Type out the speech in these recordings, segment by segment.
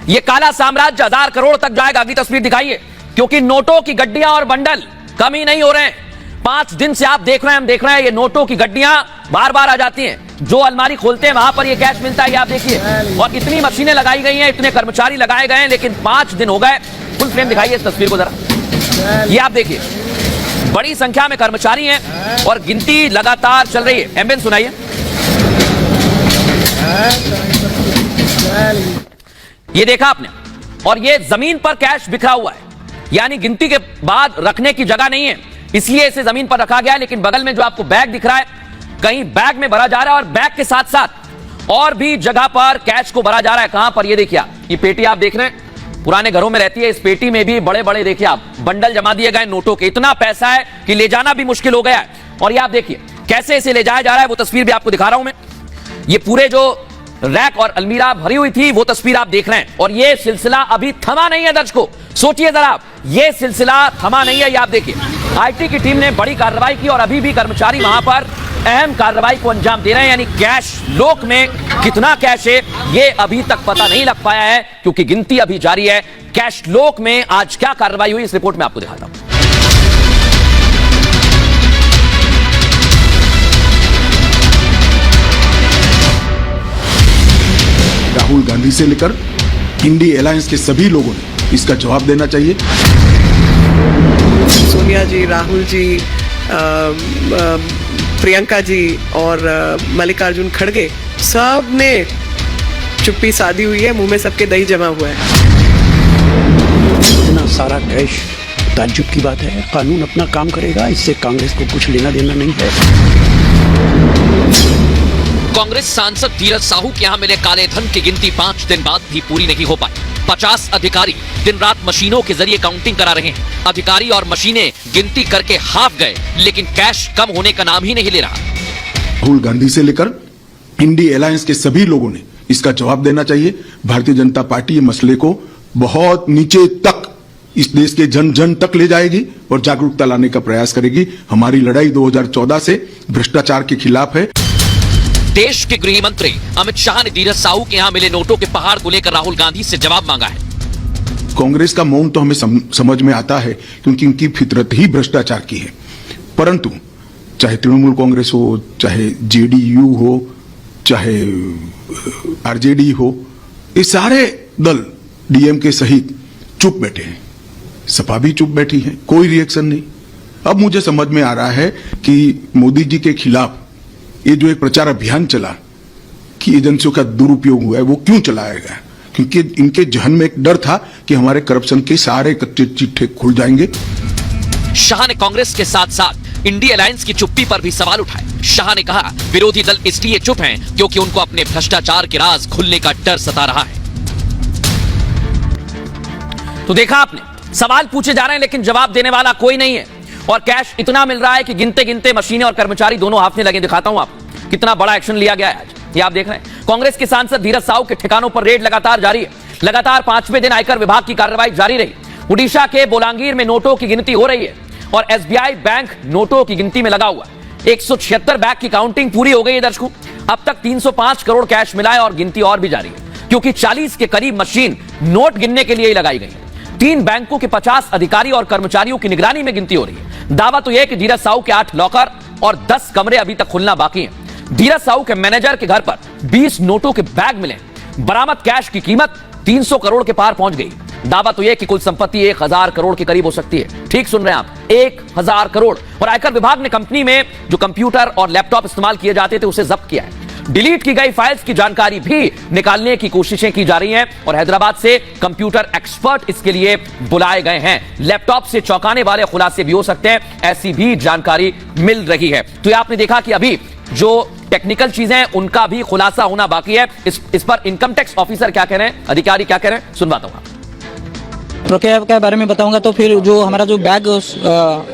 ये काला साम्राज्य 1000 करोड़ तक जाएगा। अगली तस्वीर दिखाइए, क्योंकि नोटों की गड्डियां और बंडल कम ही नहीं हो रहे हैं। 5 दिन से आप देख रहे हैं, हम देख रहे हैं, ये नोटों की गड्डियां बार बार आ जाती हैं। जो अलमारी खोलते हैं वहां पर ये कैश मिलता है, ये आप देखिए। और इतनी मशीनें लगाई गई हैं, इतने कर्मचारी लगाए गए हैं, लेकिन 5 दिन हो गए। फुल फ्रेम दिखाइए इस तस्वीर को जरा, ये आप देखिए, बड़ी संख्या में कर्मचारी हैं और गिनती लगातार चल रही है। एम्बियंस सुनाइए। ये देखा आपने, और ये जमीन पर कैश बिखरा हुआ है, यानी गिनती के बाद रखने की जगह नहीं है, इसलिए इसे जमीन पर रखा गया है। लेकिन बगल में जो आपको बैग दिख रहा है, कहीं बैग में भरा जा रहा है, और बैग के साथ साथ और भी जगह पर कैश को भरा जा रहा है। कहां पर? ये देखिए, ये पेटी आप देख रहे हैं, पुराने घरों में रहती है। इस पेटी में भी बड़े बड़े देखिए आप बंडल जमा दिए गए नोटों के। इतना पैसा है कि ले जाना भी मुश्किल हो गया है। और ये आप देखिए कैसे इसे ले जाया जा रहा है, वो तस्वीर भी आपको दिखा रहा हूं मैं। ये पूरे जो रैक और अलमीरा भरी हुई थी, वो तस्वीर आप देख रहे हैं। और ये सिलसिला अभी थमा नहीं है दर्शकों, सोचिए जरा आप, ये सिलसिला थमा नहीं है। ये आप देखिए, आईटी की टीम ने बड़ी कार्रवाई की और अभी भी कर्मचारी वहां पर अहम कार्रवाई को अंजाम दे रहे हैं। यानी कैश लोक में कितना कैश है ये अभी तक पता नहीं लग पाया है, क्योंकि गिनती अभी जारी है। कैश लोक में आज क्या कार्रवाई हुई, इस रिपोर्ट में आपको दिखाता हूं। राहुल गांधी से लेकर इंडी अलायंस के सभी लोगों ने इसका जवाब देना चाहिए। सोनिया जी, राहुल जी, प्रियंका जी और मल्लिकार्जुन खड़गे, सब ने चुप्पी साधी हुई है, मुंह में सबके दही जमा हुआ है। इतना सारा कैश ताज्जुब की बात है। कानून अपना काम करेगा, इससे कांग्रेस को कुछ लेना देना नहीं है। कांग्रेस सांसद धीरज साहू के यहां मिले काले धन की गिनती 5 दिन बाद भी पूरी नहीं हो पाई। 50 अधिकारी दिन रात मशीनों के जरिए काउंटिंग करा रहे हैं। अधिकारी और मशीनें गिनती करके हाफ गए, लेकिन कैश कम होने का नाम ही नहीं ले रहा। राहुल गांधी से लेकर इंडी अलायंस के सभी लोगों ने इसका जवाब देना चाहिए। भारतीय जनता पार्टी ये मसले को बहुत नीचे तक, इस देश के जन जन तक ले जाएगी और जागरूकता लाने का प्रयास करेगी। हमारी लड़ाई 2014 से भ्रष्टाचार के खिलाफ है। देश के गृह मंत्री अमित शाह ने धीरज साहू के यहां मिले नोटों के पहाड़ को लेकर राहुल गांधी से जवाब मांगा है। कांग्रेस का मौन तो हमें समझ में आता है, क्योंकि उनकी फितरत ही भ्रष्टाचार की है। परंतु चाहे तृणमूल कांग्रेस हो, चाहे जेडीयू हो, चाहे आरजेडी हो, ये सारे दल डीएमके सहित चुप बैठे हैं। सपा भी चुप बैठी है, कोई रिएक्शन नहीं। अब मुझे समझ में आ रहा है कि मोदी जी के खिलाफ ये जो एक प्रचार अभियान चला कि एजेंसियों का दुरुपयोग हुआ है, वो क्यों चलाया गया? क्योंकि इनके जहन में एक डर था कि हमारे करप्शन के सारे कच्चे चिट्ठे खुल जाएंगे। शाह ने कांग्रेस के साथ साथ इंडी अलायंस की चुप्पी पर भी सवाल उठाए। शाह ने कहा, विरोधी दल इसलिए चुप हैं क्योंकि उनको अपने भ्रष्टाचार के राज खुलने का डर सता रहा है। तो देखा आपने, सवाल पूछे जा रहे हैं लेकिन जवाब देने वाला कोई नहीं है। और कैश इतना मिल रहा है कि गिनते गिनते मशीनें और कर्मचारी दोनों हाथने लगे। दिखाता हूं आपको कितना बड़ा एक्शन लिया गया है आज। ये आप देख रहे हैं, कांग्रेस के सांसद धीरज साहू के ठिकानों पर रेड लगातार जारी है। लगातार 5वें दिन आयकर विभाग की कार्रवाई जारी रही। उड़ीसा के बोलांगीर में नोटों की गिनती हो रही है और एसबीआई बैंक नोटों की गिनती में लगा हुआ। 176 बैग की काउंटिंग पूरी हो गई है दर्शकों। अब तक 305 करोड़ कैश मिला है और गिनती और भी जारी है, क्योंकि 40 के करीब मशीन नोट गिनने के लिए ही लगाई गई है। 3 बैंकों के 50 अधिकारी और कर्मचारियों की निगरानी में गिनती हो रही है। दावा तो यह है कि धीरज साहू के 8 लॉकर और 10 कमरे अभी तक खुलना बाकी हैं। धीरज साहू के मैनेजर के घर पर 20 नोटों के बैग मिले। बरामद कैश की कीमत 300 करोड़ के पार पहुंच गई। दावा तो यह कि कुल संपत्ति 1000 करोड़ के करीब हो सकती है। ठीक सुन रहे हैं आप, 1000 करोड़। और आयकर विभाग ने कंपनी में जो कंप्यूटर और लैपटॉप इस्तेमाल किए जाते थे उसे जब्त किया है। डिलीट की गई फाइल्स की जानकारी भी निकालने की कोशिशें की जा रही हैं और हैदराबाद से कंप्यूटर एक्सपर्ट इसके लिए बुलाए गए हैं। लैपटॉप से चौंकाने वाले खुलासे भी हो सकते हैं, ऐसी भी जानकारी मिल रही है। तो ये आपने देखा कि अभी जो टेक्निकल चीजें हैं उनका भी खुलासा होना बाकी है। इस पर इनकम टैक्स ऑफिसर क्या कह रहे हैं, अधिकारी क्या कह रहे हैं, सुनवाता हूं। प्रक्रिया के बारे में बताऊंगा तो फिर जो हमारा जो बैग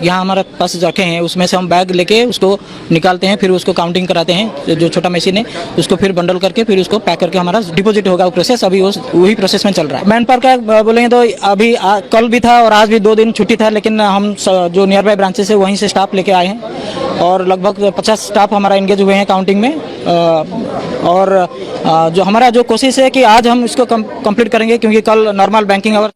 यहाँ हमारे पास रखे हैं उसमें से हम बैग लेके उसको निकालते हैं, फिर उसको काउंटिंग कराते हैं, जो छोटा मशीन है उसको फिर बंडल करके फिर उसको पैक करके हमारा डिपॉजिट होगा। वो प्रोसेस अभी वही प्रोसेस में चल रहा है। मैन पावर का बोलेंगे तो अभी कल भी था और आज भी 2 दिन छुट्टी था, लेकिन हम जो नियर बाय ब्रांचेस है वहीं से स्टाफ लेके आए हैं और लगभग 50 स्टाफ हमारा एंगेज हुए हैं काउंटिंग में। और जो हमारा जो कोशिश है कि आज हम इसको कंप्लीट करेंगे क्योंकि कल नॉर्मल बैंकिंग आवर।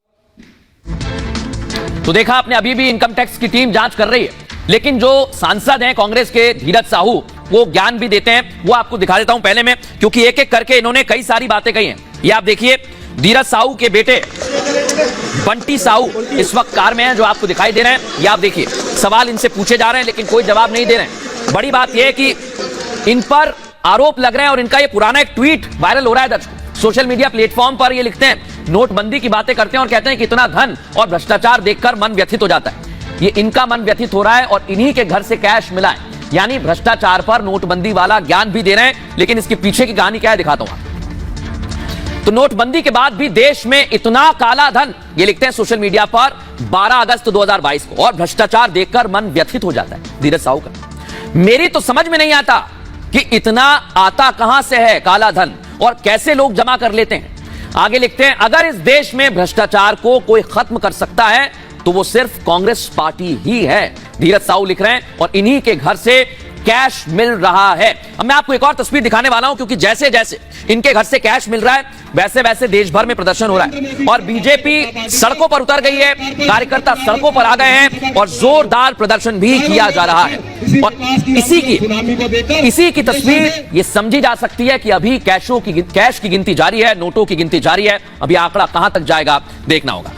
तो देखा आपने, अभी भी इनकम टैक्स की टीम जांच कर रही है, लेकिन जो सांसद हैं कांग्रेस के धीरज साहू वो ज्ञान भी देते हैं, वो आपको दिखा देता हूं पहले में, क्योंकि एक एक करके इन्होंने कई सारी बातें कही हैं। ये आप देखिए, धीरज साहू के बेटे बंटी साहू इस वक्त कार में हैं, जो आपको दिखाई दे रहे हैं। ये आप देखिए, सवाल इनसे पूछे जा रहे हैं लेकिन कोई जवाब नहीं दे रहे हैं। बड़ी बात यह है कि इन पर आरोप लग रहे हैं और इनका ये पुराना एक ट्वीट वायरल हो रहा है दर्शकों। सोशल मीडिया प्लेटफॉर्म पर ये लिखते हैं, नोटबंदी की बातें करते हैं और कहते हैं कि इतना धन और भ्रष्टाचार देखकर मन व्यथित हो जाता है। ये इनका मन व्यथित हो रहा है और इन्हीं के घर से कैश मिला है, यानी भ्रष्टाचार पर नोटबंदी वाला ज्ञान भी दे रहे हैं। लेकिन इसके पीछे की कहानी क्या है दिखाता हूं। तो नोटबंदी के बाद भी देश में इतना काला धन, ये लिखते हैं सोशल मीडिया पर 12 अगस्त 2022 को, और भ्रष्टाचार देखकर मन व्यथित हो जाता है धीरज साहू का। मेरी तो समझ में नहीं आता कि इतना आता कहां से है काला धन और कैसे लोग जमा कर लेते हैं। आगे लिखते हैं, अगर इस देश में भ्रष्टाचार को कोई खत्म कर सकता है तो वो सिर्फ कांग्रेस पार्टी ही है, धीरज साहू लिख रहे हैं, और इन्हीं के घर से कैश मिल रहा है। अब मैं आपको एक और तस्वीर दिखाने वाला हूं, क्योंकि जैसे जैसे इनके घर से कैश मिल रहा है वैसे वैसे देश भर में प्रदर्शन हो रहा है और बीजेपी सड़कों पर उतर गई है, कार्यकर्ता सड़कों पर आ गए हैं और जोरदार प्रदर्शन भी किया जा रहा है। और इसी की तस्वीर ये समझी जा सकती है कि अभी कैश की गिनती जारी है, नोटों की गिनती जारी है। अभी आंकड़ा कहां तक जाएगा देखना होगा।